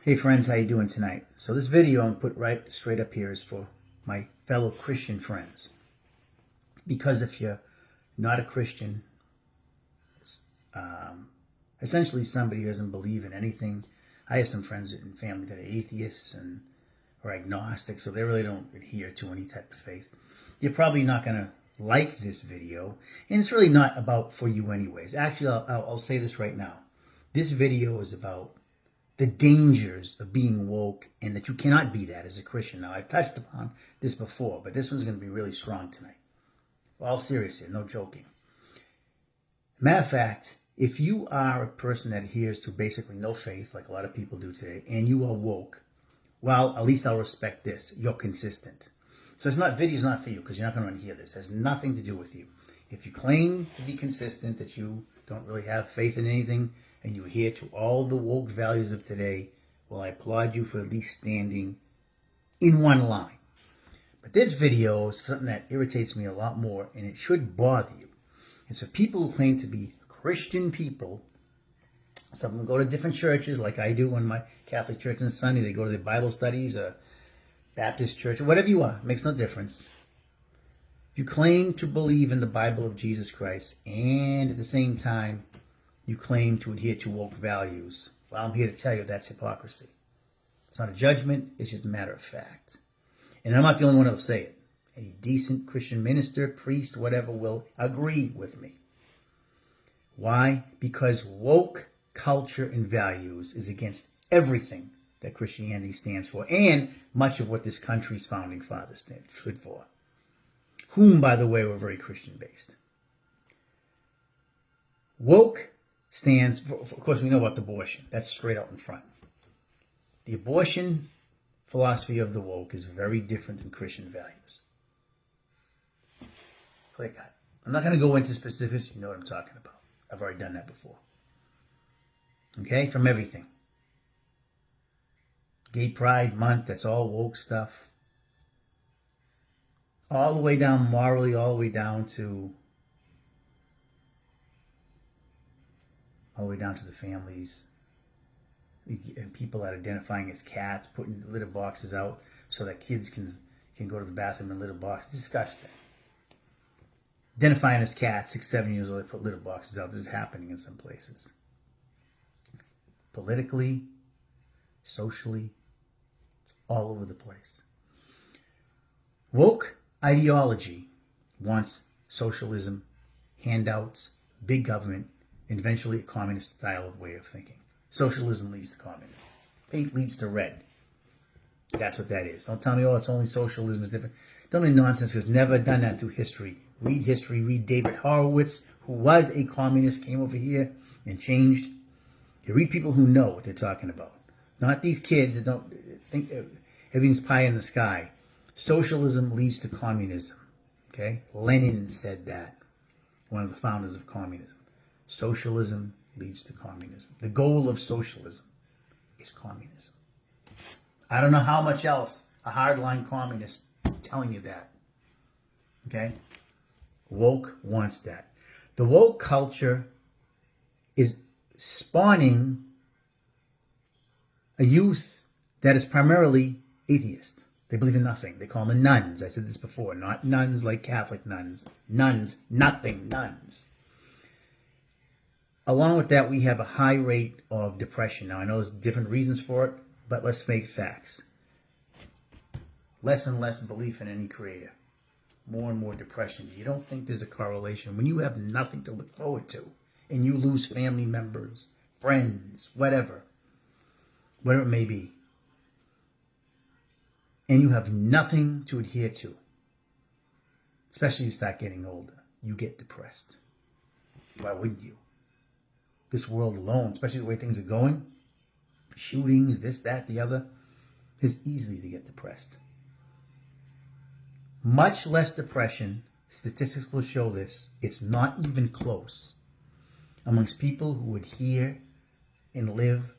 Hey friends, how you doing tonight? So this video I'm put right straight up here is for my fellow Christian friends. Because if you're not a Christian, essentially somebody who doesn't believe in anything. I have some friends and family that are atheists or agnostic, so they really don't adhere to any type of faith. You're probably not going to like this video, and it's really not about for you anyways. Actually, I'll say this right now. This video is about the dangers of being woke and that you cannot be that as a Christian. Now, I've touched upon this before, but this one's going to be really strong tonight. All serious here, no joking. Matter of fact, if you are a person that adheres to basically no faith, like a lot of people do today, and you are woke, well, at least I'll respect this. You're consistent. So video's not for you because you're not going to want to hear this. It has nothing to do with you. If you claim to be consistent, that you don't really have faith in anything, and you adhere to all the woke values of today, well, I applaud you for at least standing in one line. But this video is something that irritates me a lot more, and it should bother you. It's for people who claim to be Christian people. Some of them go to different churches, like I do in my Catholic church on Sunday. They go to their Bible studies, or Baptist church, or whatever you are. It makes no difference. If you claim to believe in the Bible of Jesus Christ, and at the same time, you claim to adhere to woke values, well, I'm here to tell you that's hypocrisy. It's not a judgment. It's just a matter of fact. And I'm not the only one that'll say it. A decent Christian minister, priest, whatever, will agree with me. Why? Because woke culture and values is against everything that Christianity stands for, and much of what this country's founding fathers stood for, whom, by the way, were very Christian-based. Woke stands for, of course, we know about abortion. That's straight out in front. The abortion philosophy of the woke is very different than Christian values. Clear cut. I'm not going to go into specifics. You know what I'm talking about. I've already done that before. Okay? From everything. Gay Pride Month, that's all woke stuff. All the way down morally, all the way down to the families. People that are identifying as cats, putting litter boxes out so that kids can go to the bathroom in litter boxes. Disgusting. Identifying as cats, 6, 7 years old, they put litter boxes out. This is happening in some places. Politically, socially, it's all over the place. Woke ideology wants socialism, handouts, big government, and eventually a communist style of way of thinking. Socialism leads to communism. Pink leads to red. That's what that is. Don't tell me, it's only socialism is different. Don't mean nonsense, because never done that through history. Read history. Read David Horowitz, who was a communist, came over here and changed. You read people who know what they're talking about. Not these kids that don't think everything's pie in the sky. Socialism leads to communism. Okay? Lenin said that. One of the founders of communism. Socialism leads to communism. The goal of socialism is communism. I don't know how much else a hardline communist telling you that. Okay? Woke wants that. The woke culture is spawning a youth that is primarily atheist. They believe in nothing. They call them nuns. I said this before. Not nuns like Catholic nuns. Nuns, nothing, nuns. Along with that, we have a high rate of depression. Now, I know there's different reasons for it, but let's face facts. Less and less belief in any creator. More and more depression. You don't think there's a correlation? When you have nothing to look forward to, and you lose family members, friends, whatever it may be, and you have nothing to adhere to, especially you start getting older, you get depressed. Why wouldn't you? This world alone, especially the way things are going, shootings, this, that, the other, is easy to get depressed. Much less depression, statistics will show this, it's not even close, amongst people who adhere and live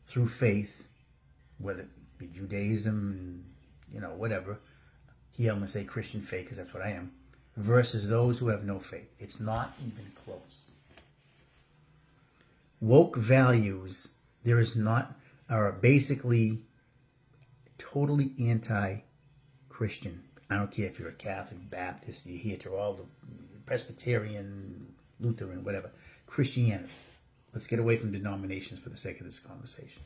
through faith, whether it be Judaism, whatever. Here I'm going to say Christian faith because that's what I am, versus those who have no faith. It's not even close. Woke values, there is not are basically totally anti-Christian. I don't care if you're a Catholic, Baptist, you hear to all the Presbyterian, Lutheran, whatever. Christianity. Let's get away from denominations for the sake of this conversation.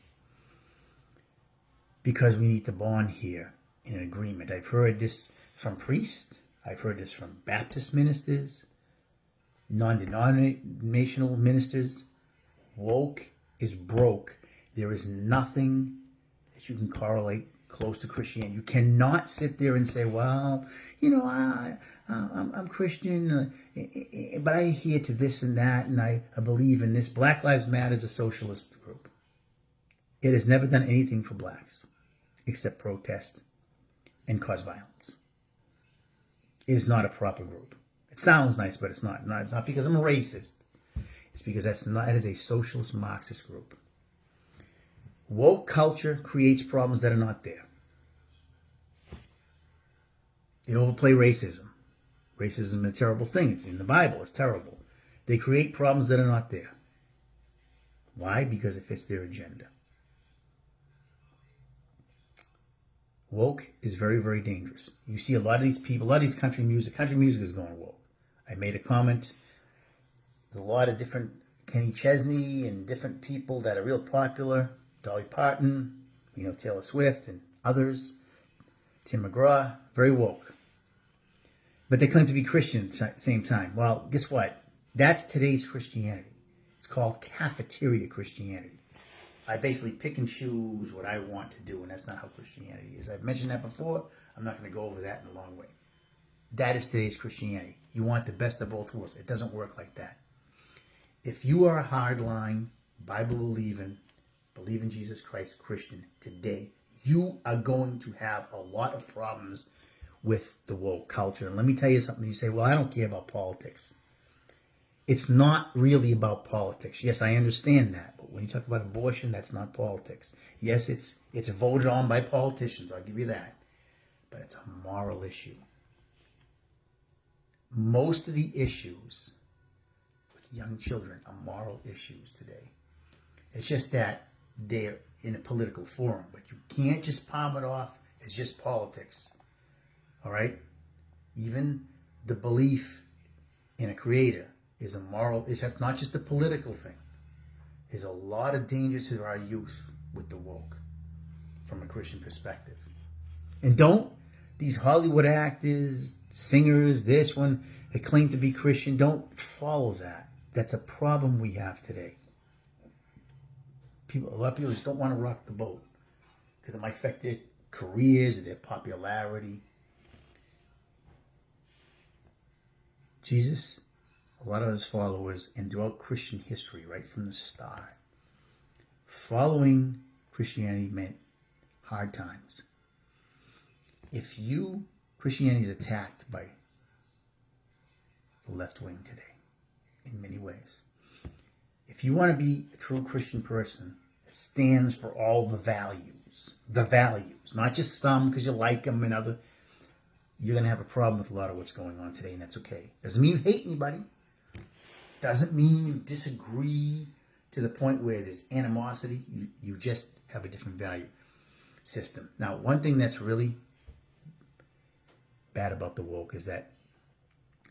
Because we need to bond here in an agreement. I've heard this from priests. I've heard this from Baptist ministers, non-denominational ministers. Woke is broke. There is nothing that you can correlate close to Christianity. You cannot sit there and say, well, you know, I'm Christian, but I adhere to this and that, and I believe in this. Black Lives Matter is a socialist group. It has never done anything for blacks except protest and cause violence. It is not a proper group. It sounds nice, but it's not. It's not because I'm a racist. It's because that is a socialist Marxist group. Woke culture creates problems that are not there. They overplay racism. Racism is a terrible thing. It's in the Bible. It's terrible. They create problems that are not there. Why? Because it fits their agenda. Woke is very, very dangerous. You see a lot of these people, a lot of these country music is going woke. I made a comment. There's a lot of different Kenny Chesney and different people that are real popular. Dolly Parton, Taylor Swift and others. Tim McGraw, very woke. But they claim to be Christian at the same time. Well, guess what? That's today's Christianity. It's called cafeteria Christianity. I basically pick and choose what I want to do, and that's not how Christianity is. I've mentioned that before. I'm not going to go over that in a long way. That is today's Christianity. You want the best of both worlds. It doesn't work like that. If you are a hardline, Bible-believing, believe in Jesus Christ Christian today, you are going to have a lot of problems with the woke culture. And let me tell you something. You say, well, I don't care about politics. It's not really about politics. Yes, I understand that. But when you talk about abortion, that's not politics. Yes, it's voted on by politicians. I'll give you that. But it's a moral issue. Most of the issues with young children are moral issues today. It's just that they're in a political forum. But you can't just palm it off as just politics. All right? Even the belief in a creator is a moral issue. That's not just a political thing. There's a lot of danger to our youth with the woke from a Christian perspective. And these Hollywood actors, singers, this one, they claim to be Christian, don't follow that. That's a problem we have today. A lot of people just don't want to rock the boat because it might affect their careers or their popularity. Jesus, a lot of his followers, and throughout Christian history, right from the start, following Christianity meant hard times. If Christianity is attacked by the left wing today, in many ways. If you want to be a true Christian person that stands for all the values, not just some because you like them and other, you're going to have a problem with a lot of what's going on today, and that's okay. Doesn't mean you hate anybody. Doesn't mean you disagree to the point where there's animosity. You just have a different value system. Now, one thing that's really bad about the woke is that,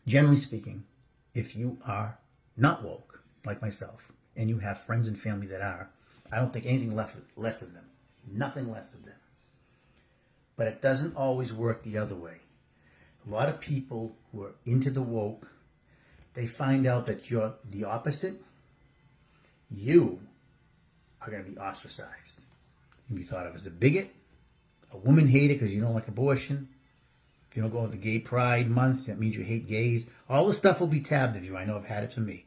generally speaking, if you are not woke, like myself, and you have friends and family that are, I don't think anything less of them. Nothing less of them. But it doesn't always work the other way. A lot of people who are into the woke, they find out that you're the opposite. You are going to be ostracized. You'll be thought of as a bigot, a woman hater because you don't like abortion. If you don't go with the Gay Pride Month, that means you hate gays. All this stuff will be tabbed of you. I know I've had it to me.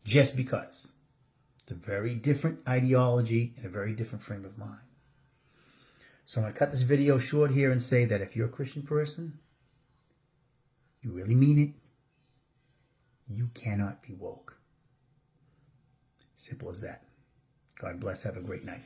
Just because. It's a very different ideology and a very different frame of mind. So I'm going to cut this video short here and say that if you're a Christian person, you really mean it, you cannot be woke. Simple as that. God bless. Have a great night.